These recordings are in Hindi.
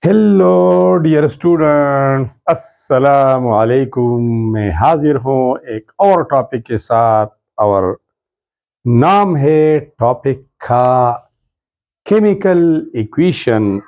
हेलो डियर स्टूडेंट्स, अस्सलाम वालेकुम। मैं हाजिर हूँ एक और टॉपिक के साथ। और नाम है टॉपिक का chemical equation,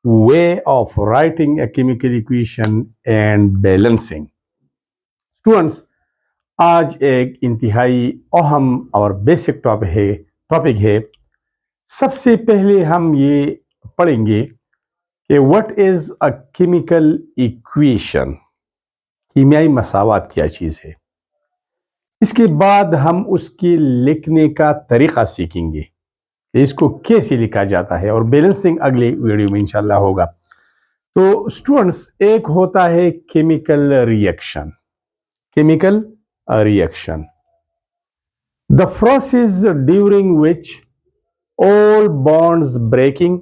way of writing a chemical equation and balancing. Students, आज एक इंतहाई अहम और बेसिक टॉपिक है। सबसे पहले हम ये पढ़ेंगे कि what is a chemical equation, कीमियाई मसावात क्या चीज़ है। इसके बाद हम उसके लिखने का तरीक़ा सीखेंगे कि इसको कैसे लिखा जाता है, और बैलेंसिंग अगले वीडियो में इंशाल्लाह होगा। तो स्टूडेंट्स, एक होता है chemical reaction. Chemical reaction, the process during which all bonds breaking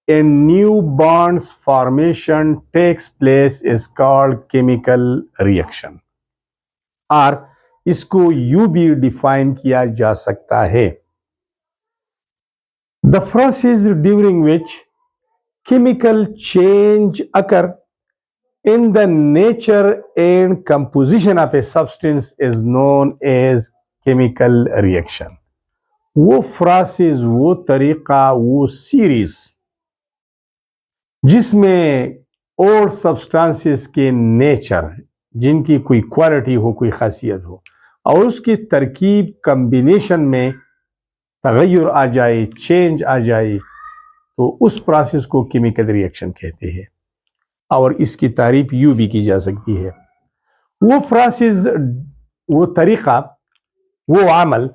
and new bonds formation takes place is called chemical reaction। और इसको यूं भी डिफाइन किया जा सकता है, the process during which chemical change occur in the nature and composition of a substance is known as chemical reaction. वो प्रोसेस, वो तरीका, वो सीरीज जिसमें और सब्सटेंसेस के नेचर, जिनकी कोई क्वालिटी हो, कोई खासियत हो, और उसकी तरकीब कम्बिनेशन में तगय्युर आ जाए, चेंज आ जाए, तो उस प्रोसेस को केमिकल रिएक्शन कहते हैं। और इसकी तारीफ यूं भी की जा सकती है, वो प्रोसेस, वो तरीका, वो अमल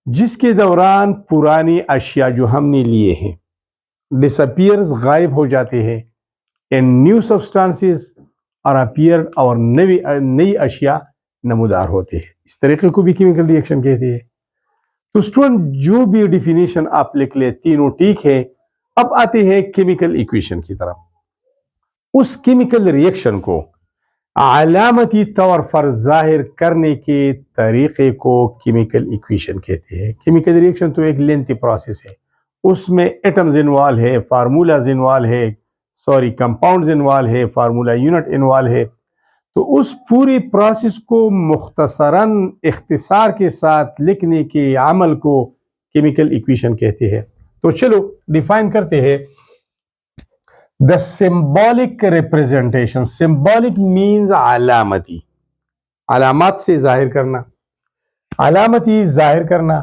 जिसके दौरान पुरानी अशिया जो हमने लिए हैं डिसअपियर्स, गायब हो जाते हैं, and new substances are appear, और नई अशिया नमूदार होते हैं। इस तरीके को भी केमिकल रिएक्शन कहते हैं। तो स्टूडेंट, जो भी डिफिनेशन आप लिख ले, तीनों ठीक है। अब आते हैं केमिकल इक्वेशन की तरफ। उस केमिकल रिएक्शन को अलामती तौर पर जाहिर करने के तरीके को केमिकल इक्वेशन कहते हैं। केमिकल रिएक्शन तो एक लेंथी प्रोसेस है, उसमें एटम्स इन्वॉल्व है, फार्मूलाज इन्वॉल्व है, कंपाउंड्स इन्वॉल्व है, फार्मूला यूनिट इन्वॉल्व है। तो उस पूरी प्रोसेस को मुख्तसरन इख्तिसार के साथ लिखने के अमल को केमिकल इक्वेशन कहते हैं। तो चलो डिफाइन करते हैं। The symbolic representation, symbolic means अलामती, अलामत से जाहिर करना, अलामती जाहिर करना।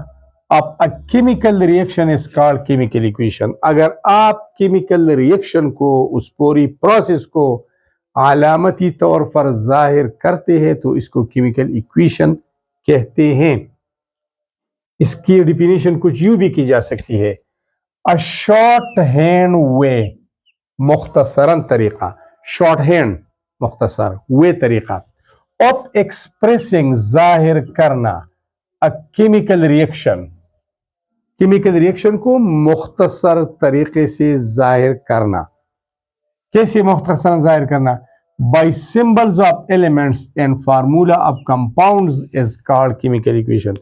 अब a chemical reaction is called chemical equation. अगर आप केमिकल रिएक्शन को, उस पूरी प्रोसेस को अलामती तौर पर जाहिर करते हैं तो इसको केमिकल इक्वेशन कहते हैं। इसकी डिफिनेशन कुछ यूं भी की जा सकती है, अ शॉर्ट हैंड वे, मुख्तसरन तरीका, शॉर्ट हैंड मुख्तसर वे तरीका, ऑफ एक्सप्रेसिंग जाहिर करना अ केमिकल रिएक्शन, केमिकल रिएक्शन को मुख्तसर तरीके से जाहिर करना। कैसे मुख्तसर जाहिर करना? By symbols of elements and formula of compounds is called chemical equation.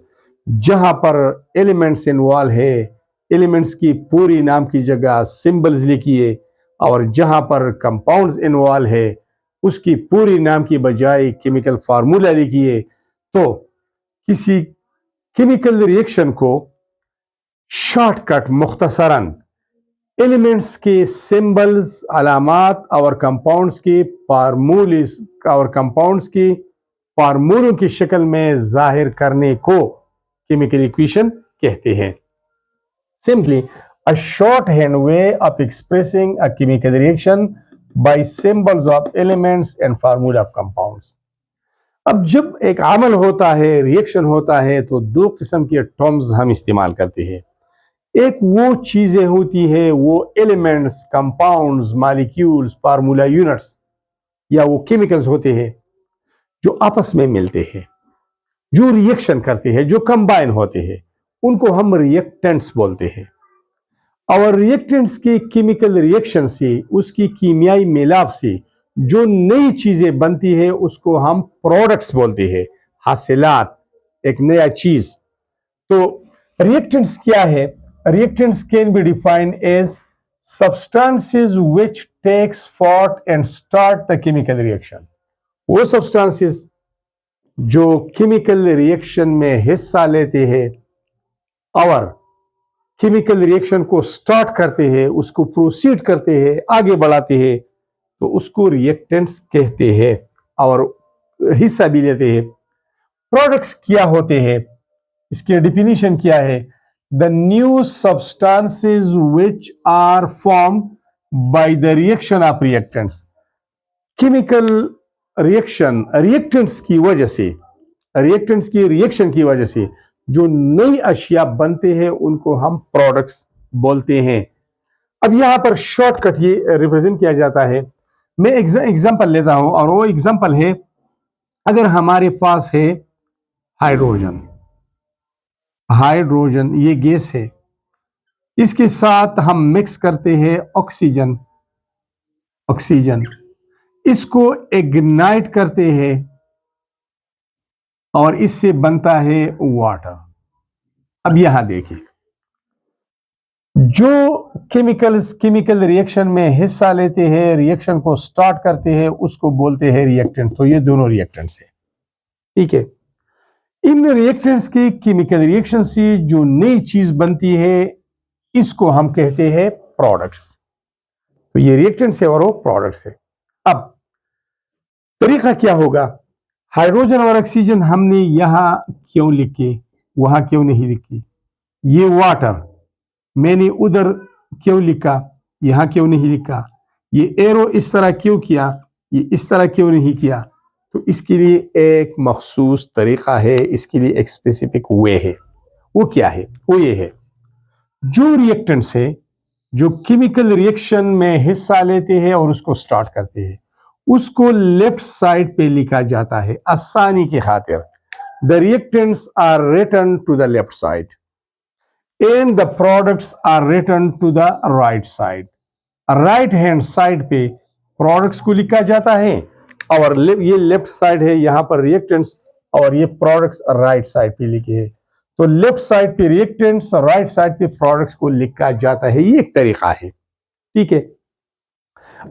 जहां पर एलिमेंट्स इन्वॉल्व है, एलिमेंट्स की पूरी नाम की जगह सिंबल्स लिखिए, और जहां पर कंपाउंड्स इन्वॉल्व है उसकी पूरी नाम की बजाय केमिकल फार्मूला लिखिए। तो किसी केमिकल रिएक्शन को शॉर्टकट, मुख्तसरन एलिमेंट्स के सिंबल्स, अलामात और कंपाउंड्स के फार्मूलेस और कंपाउंड्स की फार्मूलों की शक्ल में जाहिर करने को केमिकल इक्वेशन कहते हैं। Simply a shorthand way of expressing a chemical reaction by symbols of elements and formula of compounds। अब जब एक अमल होता है, रिएक्शन होता है, तो दो किस्म के टर्म्स हम इस्तेमाल करते हैं। एक वो चीजें होती है, वो elements, compounds, molecules, formula units या वो केमिकल्स होते हैं जो आपस में मिलते हैं, जो रिएक्शन करते हैं, जो कंबाइन होते हैं, उनको हम रिएक्टेंट्स बोलते हैं। और रिएक्टेंट्स के केमिकल रिएक्शन से, उसकी कीमियाई मिलाप से जो नई चीजें बनती है उसको हम प्रोडक्ट्स बोलते हैं, हासिलात, एक नया चीज। तो रिएक्टेंट्स क्या है? Reactants can be defined as substances which takes part and start the chemical reaction. वो substances जो chemical reaction में हिस्सा लेते हैं और chemical reaction को start करते हैं, उसको proceed करते हैं, आगे बढ़ाते हैं, तो उसको reactants कहते हैं और हिस्सा भी लेते हैं। Products क्या होते हैं? इसकी definition क्या है? The new substances which are formed by the reaction of reactants. Chemical reaction, reactants की वजह से, reactants की reaction की वजह से जो नई अशिया बनते हैं उनको हम प्रोडक्ट्स बोलते हैं। अब यहां पर शॉर्टकट ये रिप्रेजेंट किया जाता है। मैं एग्जांपल लेता हूं और वो एग्जांपल है, अगर हमारे पास है हाइड्रोजन, हाइड्रोजन ये गैस है, इसके साथ हम मिक्स करते हैं ऑक्सीजन, ऑक्सीजन इसको इग्नाइट करते हैं और इससे बनता है वाटर। अब यहां देखिए, जो केमिकल रिएक्शन में हिस्सा लेते हैं, रिएक्शन को स्टार्ट करते हैं, उसको बोलते हैं रिएक्टेंट। तो ये दोनों रिएक्टेंट्स है, ठीक है। इन रिएक्टेंट्स के केमिकल रिएक्शन से जो नई चीज बनती है इसको हम कहते हैं प्रोडक्ट्स। तो ये रिएक्टेंट्स है और वो प्रोडक्ट्स है। अब तरीका क्या होगा? हाइड्रोजन और ऑक्सीजन हमने यहां क्यों लिखे, वहां क्यों नहीं लिखी? ये वाटर मैंने उधर क्यों लिखा, यहां क्यों नहीं लिखा? ये एरो इस तरह क्यों किया, ये इस तरह क्यों नहीं किया? तो इसके लिए एक मखसूस तरीका है, इसके लिए एक स्पेसिफिक वे है। वो क्या है? वो ये है, जो रिएक्टेंट्स है, जो केमिकल रिएक्शन में हिस्सा लेते हैं और उसको स्टार्ट करते हैं, उसको लेफ्ट साइड पे लिखा जाता है आसानी की खातिर। The reactants are written to the left side and the products are written to the right side. Right hand side पे प्रोडक्ट्स को लिखा जाता है और ये लेफ्ट साइड है, यहां पर रिएक्टेंट्स और ये प्रोडक्ट्स राइट साइड पे लिखे हैं। तो लेफ्ट साइड पे रिएक्टेंट्स, राइट साइड पे प्रोडक्ट्स को लिखा जाता है। ये एक तरीका है, ठीक है।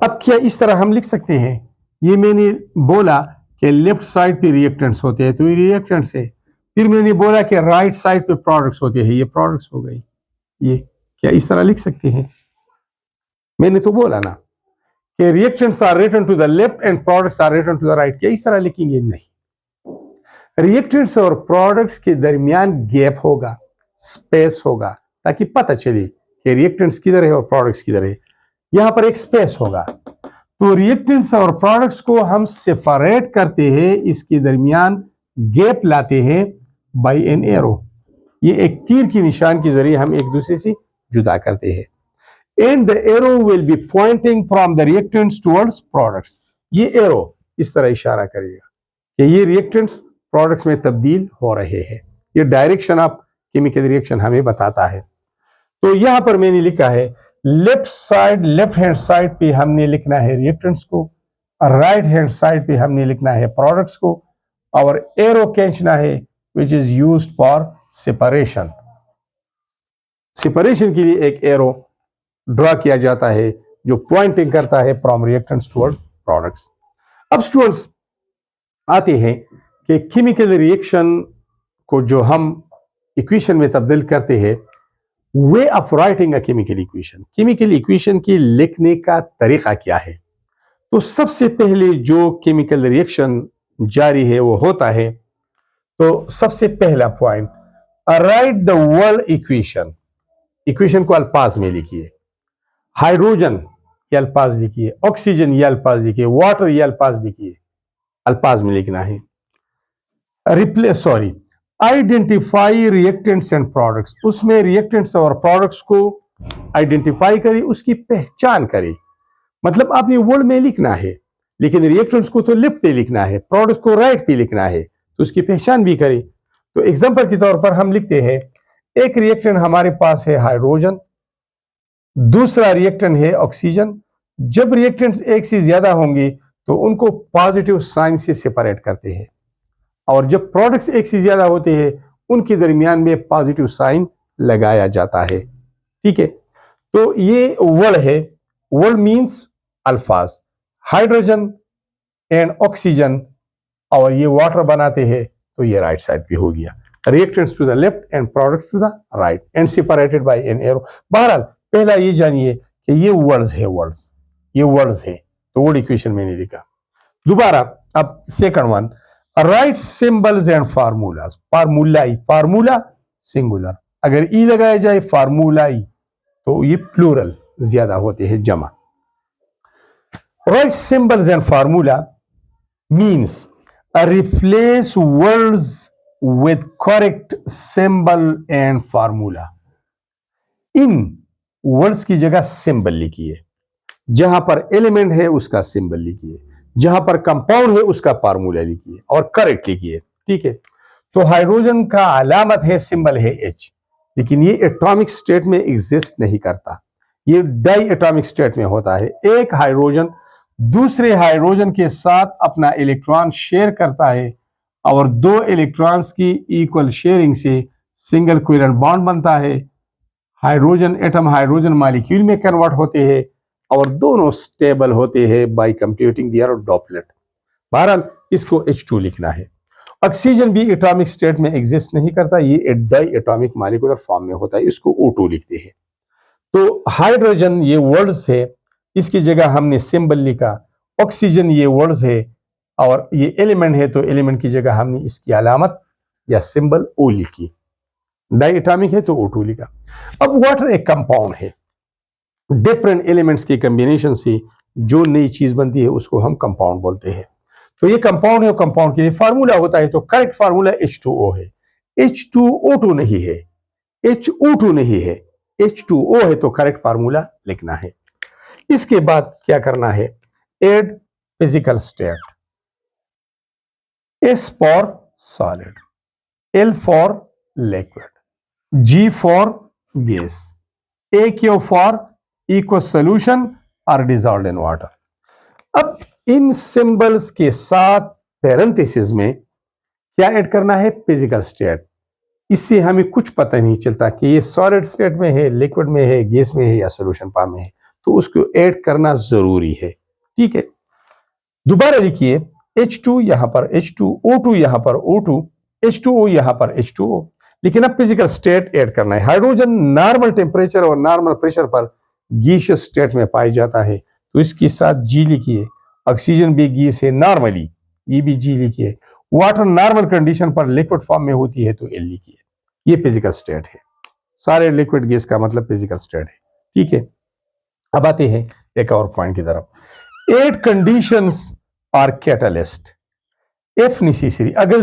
अब क्या इस तरह हम लिख सकते हैं? ये मैंने बोला कि लेफ्ट साइड पे रिएक्टेंट्स होते हैं, तो ये रिएक्टेंट्स है। फिर मैंने बोला कि राइट साइड पे प्रोडक्ट्स होते हैं, ये प्रोडक्ट्स हो गई। ये क्या इस तरह लिख सकते हैं? मैंने तो बोला ना कि reactants are written to the left and products are written to the right. क्या इस तरह लिखेंगे? नहीं। रिएक्टेंट्स और प्रोडक्ट्स के दरमियान गैप होगा, स्पेस होगा, ताकि पता चले कि रिएक्टेंट्स किधर है और प्रोडक्ट्स किधर है। यहां पर एक स्पेस होगा। तो रिएक्टेंट्स और प्रोडक्ट्स को हम सेपरेट करते हैं, इसके दरमियान गैप लाते हैं बाय एन एरो। ये एक तीर की निशान के जरिए हम एक दूसरे से जुदा करते हैं। And the arrow will be pointing from the reactants towards products. ये एरो इस तरह इशारा करेगा कि ये रिएक्टेंट्स प्रोडक्ट्स में तब्दील हो रहे हैं। ये डायरेक्शन ऑफ केमिकल रिएक्शन हमें बताता है। तो यहां पर मैंने लिखा है left side, left hand side पे हमने लिखना है रिएक्टेंट्स को, राइट हैंड साइड पे हमने लिखना है प्रोडक्ट्स को, और एरो खींचना है which is used for separation. Separation के लिए एक एरो ड्रॉ किया जाता है जो पॉइंटिंग करता है फ्रॉम रिएक्टेंट्स टुवर्ड्स प्रोडक्ट्स। अब स्टूडेंट्स आते हैं कि केमिकल रिएक्शन को जो हम इक्वेशन में तब्दील करते हैं, way of writing a chemical equation. Chemical equation की लिखने का तरीका क्या है? तो सबसे पहले जो केमिकल रिएक्शन जारी है वो होता है, तो सबसे पहला point, right the word equation. Equation को अल्फाज में लिखिए। हाइड्रोजन ये अल्फाज लिखिए, ऑक्सीजन ये अल्फाज लिखिए, वाटर ये अल्फाज लिखिए। अल्फाज में लिखना है। Identify reactants and products. उसमें रिएक्टेंट्स और प्रोडक्ट्स को आइडेंटिफाई करें, उसकी पहचान करें। मतलब आपने वर्ड में लिखना है, लेकिन रिएक्टेंट्स को तो लेफ्ट पे लिखना है, प्रोडक्ट्स को राइट पे लिखना है, तो उसकी पहचान भी करें। तो एग्जांपल के तौर पर हम लिखते हैं, एक रिएक्टेंट हमारे पास है हाइड्रोजन, दूसरा रिएक्टेंट है ऑक्सीजन। जब रिएक्टेंट्स एक से ज्यादा होंगे तो उनको पॉजिटिव साइन से सेपरेट करते हैं, और जब प्रोडक्ट्स एक से ज्यादा होते हैं उनके दरमियान में पॉजिटिव साइन लगाया जाता है, ठीक है। तो ये वर्ड है, वर्ड मीन्स अल्फाज, हाइड्रोजन एंड ऑक्सीजन, और ये वाटर बनाते हैं, तो ये राइट साइड पे हो गया। Reactants to the left and products to the right and separated by an arrow. बहरहाल पहला ये जानिए कि ये वर्ड्स है, वर्ड्स, ये वर्ड्स है, तो वर्ड इक्वेशन मैंने लिखा। दोबारा अब second one, right symbols and formulas. फार्मूलाई, फार्मूला सिंगुलर, अगर ई लगाया जाए फार्मूलाई तो ये प्लूरल ज्यादा होते हैं, जमा। Right symbols and formula means replace words with correct symbol and formula। In words की जगह सिंबल लिखिए, जहां पर एलिमेंट है उसका सिंबल लिखिए, जहां पर कंपाउंड है उसका फार्मूला लिखिए और करेक्ट लिखिए। ठीक है, तो हाइड्रोजन का अलामत है, सिंबल है H, लेकिन ये एटॉमिक स्टेट में एग्जिस्ट नहीं करता, ये डाई एटॉमिक स्टेट में होता है। एक हाइड्रोजन दूसरे हाइड्रोजन के साथ अपना इलेक्ट्रॉन शेयर करता है और दो इलेक्ट्रॉन्स की इक्वल शेयरिंग से सिंगल कोवेलेंट बॉन्ड बनता है। हाइड्रोजन एटम हाइड्रोजन मॉलिक्यूल में कन्वर्ट होते हैं और दोनों स्टेबल होते हैं बाय कंप्यूटिंग देयर डॉपलेट। बहरहाल इसको H2 लिखना है। ऑक्सीजन भी एटॉमिक स्टेट में एग्जिस्ट नहीं करता, ये डाई एटॉमिक मॉलिक्यूलर फॉर्म में होता है, इसको O2 लिखते हैं। तो हाइड्रोजन ये वर्ड्स है, इसकी जगह हमने सिंबल लिखा। ऑक्सीजन ये वर्ड्स है और ये एलिमेंट है, तो एलिमेंट की जगह हमने इसकी अलामत या सिंबल O लिखी। डाई एटॉमिक है तो O2 लिखा। अब वाटर एक कंपाउंड है, डिफरेंट एलिमेंट्स के कॉम्बिनेशन से जो नई चीज बनती है उसको हम कंपाउंड बोलते हैं। तो ये कंपाउंड है, कंपाउंड के लिए फार्मूला होता है, तो करेक्ट फार्मूला H2O है। H2O2 नहीं है, HO2 नहीं है, H2O है, तो करेक्ट फार्मूला लिखना है। इसके बाद क्या करना है, add physical state. S for solid, L for liquid, G for gas, AQ for equal solution और डिसॉल्व्ड इन वाटर। अब इन सिंबल्स के साथ पैरेंथेसिस में क्या ऐड करना है, फिजिकल स्टेट। इससे हमें कुछ पता नहीं चलता कि ये सॉलिड स्टेट में है, लिक्विड में है, गैस में है या सॉल्यूशन फॉर्म में है, तो उसको ऐड करना जरूरी है। ठीक है, दोबारा लिखिए, H2 यहां पर H2, O2 यहां पर O2, H2O यहां पर H2O, लेकिन अब फिजिकल स्टेट ऐड करना है। हाइड्रोजन नॉर्मल टेम्परेचर और नॉर्मल प्रेशर पर गैसियस स्टेट में पाया जाता है, तो इसके साथ G लिखिए। ऑक्सीजन भी गैस है नॉर्मली, ये भी G लिखिए। वाटर नॉर्मल कंडीशन पर लिक्विड फॉर्म में होती है, तो L लिखिए। ये फिजिकल स्टेट है, सारे लिक्विड गैस का मतलब फिजिकल स्टेट है। ठीक है, अब आते हैं एक और पॉइंट की तरफ। 8 conditions are catalyst if necessary. अगर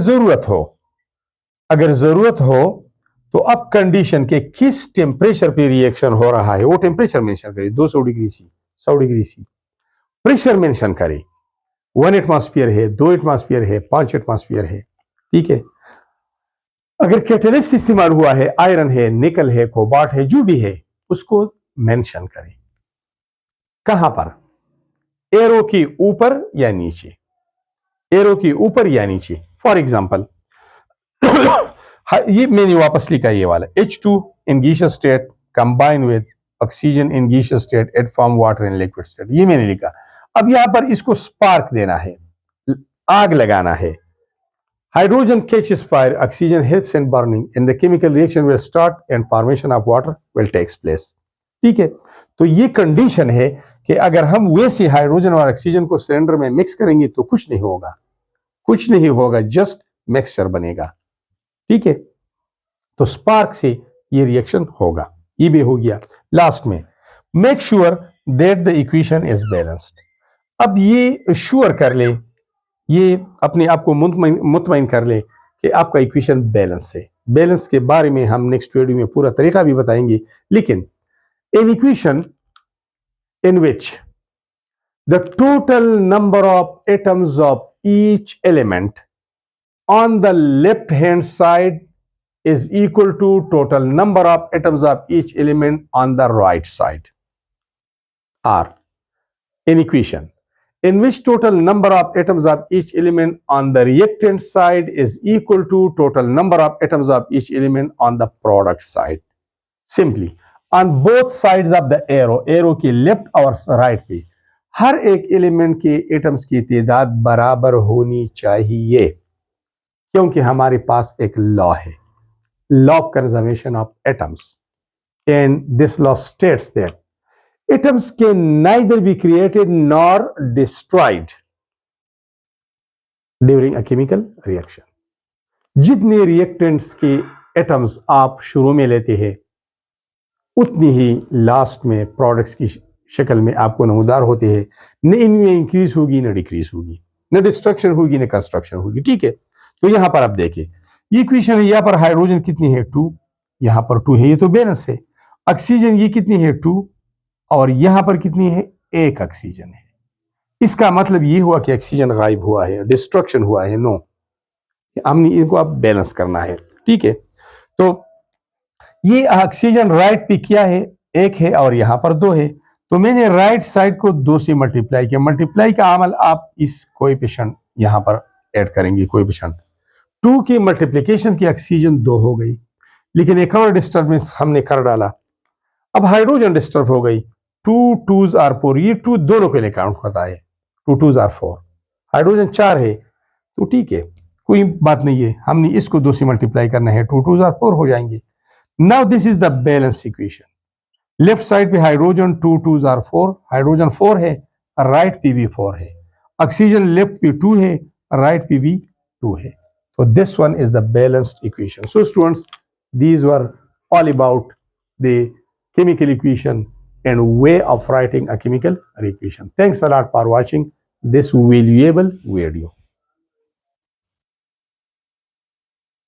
जरूरत हो तो अब कंडीशन के किस टेम्परेचर पे रिएक्शन हो रहा है वो टेम्परेचर मेंशन करें। 200 degree C, 100 degree C. Pressure mention करें, 1 एटमॉस्फेयर है, 2 एटमॉस्फेयर है, 5 एटमॉस्फेयर है। ठीक है, अगर कैटलिस्ट इस्तेमाल हुआ है, आयरन है, निकल है, कोबाल्ट है, जो भी है, उसको मेंशन करें। कहां पर, एरो के ऊपर या नीचे, एरो के ऊपर या नीचे। फॉर एग्जांपल ये मैंने वापस लिखा, ये वाला H2 in gaseous state combine with oxygen in gaseous state at form water in liquid state, ये मैंने लिखा। अब यहां पर इसको स्पार्क देना है, आग लगाना है। Hydrogen catches fire, oxygen helps in burning and the chemical reaction will start and formation of water will takes place. ठीक है, तो ये कंडीशन है कि अगर हम वैसे हाइड्रोजन और ऑक्सीजन को सिलेंडर में मिक्स करेंगे तो कुछ नहीं होगा, जस्ट मिक्सचर बनेगा। ठीक है, तो स्पार्क से ये रिएक्शन होगा, ये भी हो गया। लास्ट में make sure that the equation is balanced. अब ये श्योर कर ले, ये अपने आप को मुतमईन कर ले कि आपका इक्वेशन बैलेंस है। बैलेंस के बारे में हम नेक्स्ट वीडियो में पूरा तरीका भी बताएंगे, लेकिन an equation in which the total number of atoms of each element on the left hand side is equal to total number of atoms of each element on the right side, or an equation in which total number of atoms of each element on the reactant side is equal to total number of atoms of each element on the product side. Simply, on both sides of the arrow, arrow के लेफ्ट और राइट पे हर एक एलिमेंट के एटम्स की तादाद बराबर होनी चाहिए, क्योंकि हमारे पास एक लॉ है, law of conservation of atoms, and this law states that atoms can neither be created nor destroyed during a chemical reaction. जितने रिएक्टेंट्स के एटम्स आप शुरू में लेते हैं उतनी ही लास्ट में प्रोडक्ट्स की शक्ल में आपको नमूदार होते हैं, न इनमें इंक्रीज होगी न डिक्रीज होगी, न डिस्ट्रक्शन होगी न कंस्ट्रक्शन होगी। ठीक है, तो यहां पर आप देखिए ये इक्वेशन है, यहां पर हाइड्रोजन कितनी है 2, यहां पर 2 है, ये तो बैलेंस है। ऑक्सीजन ये कितनी है 2 और यहां पर कितनी है 1 ऑक्सीजन है। इसका मतलब ये हुआ कि ऑक्सीजन गायब हुआ है, डिस्ट्रक्शन हुआ है, नो, हमने इनको अब बैलेंस करना है। ठीक है, तो ये ऑक्सीजन राइट पे क्या है 1 है और यहां पर 2 है, तो मैंने राइट साइड को 2 से मल्टीप्लाई किया। मल्टीप्लाई का अमल आप इस कोएफिशिएंट यहां पर ऐड करेंगे, कोएफिशिएंट 2 की मल्टीप्लिकेशन की ऑक्सीजन 2 हो गई, लेकिन एक और डिस्टर्बेंस हमने कर डाला, अब हाइड्रोजन डिस्टर्ब हो गई, 2 2s are 4, ये 2 दोनों के लिए काउंट होता है, 2 2s are 4, हाइड्रोजन 4 है, तो ठीक है कोई बात नहीं है, हमने इसको 2 से मल्टीप्लाई करना है, 2 2s are 4 हो जाएंगे। Now this is the balance equation, left side पे हाइड्रोजन 2 2s are 4, हाइड्रोजन 4 है, राइट पे भी 4 है, ऑक्सीजन लेफ्ट पे 2 है, राइट पे भी 2 है, तो this one is the balanced equation. So students, these were all about the chemical equation and way of writing a chemical equation. Thanks a lot for watching this valuable video.